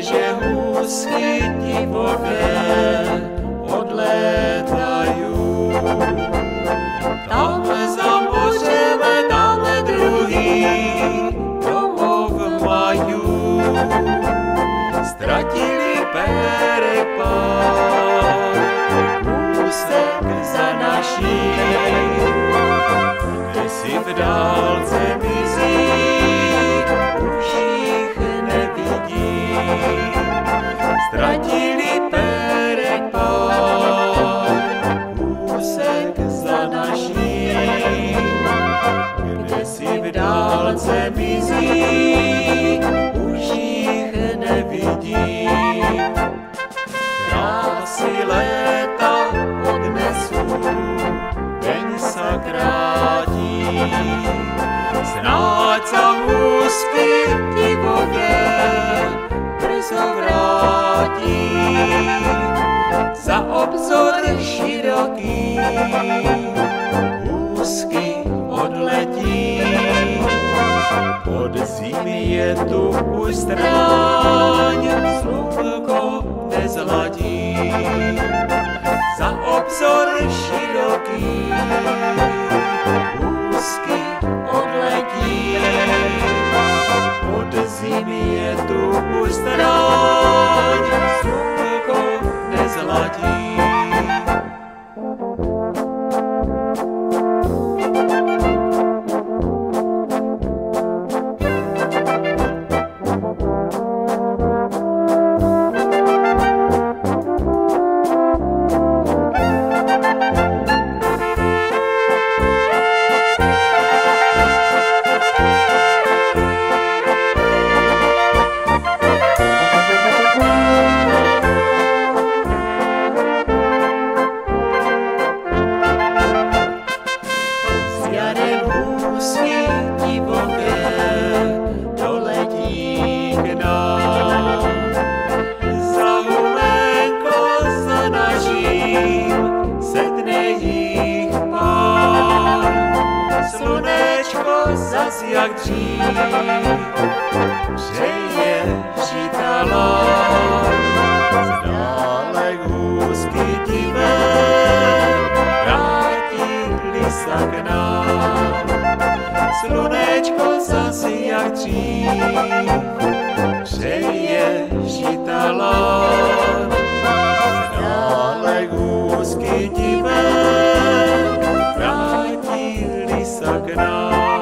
že hůzky divoké odlétajú. Tamhle za mořem, tamhle druhý domov majú. Ztratili pérek pár, úsek za naší, kde si v dálce mizí, už jich nevidí. Ztratili pérek pár, úsek za naší, kde si v dálce mizí, už jich nevidí. Krásy léta odnesú, deň sa krátí, snáď sa húsky divoké brzo vrátí. Za obzor široký húsky odletí, od zimy je tu už stráň, slunko nezladí. Za obzor široký húsky odletí, od zimy je tu už stráň, slunko nezladí. Húsky divoké doletí k nám. Za humenko za naším sedne jich pár. Slunečko zas jak dřív přeje žitala. Zdálek húsky divé vrátili sa k nám. Slunečko zas jak dřív přeje žitala. Zdálek húsky divé vrátili sa k nám.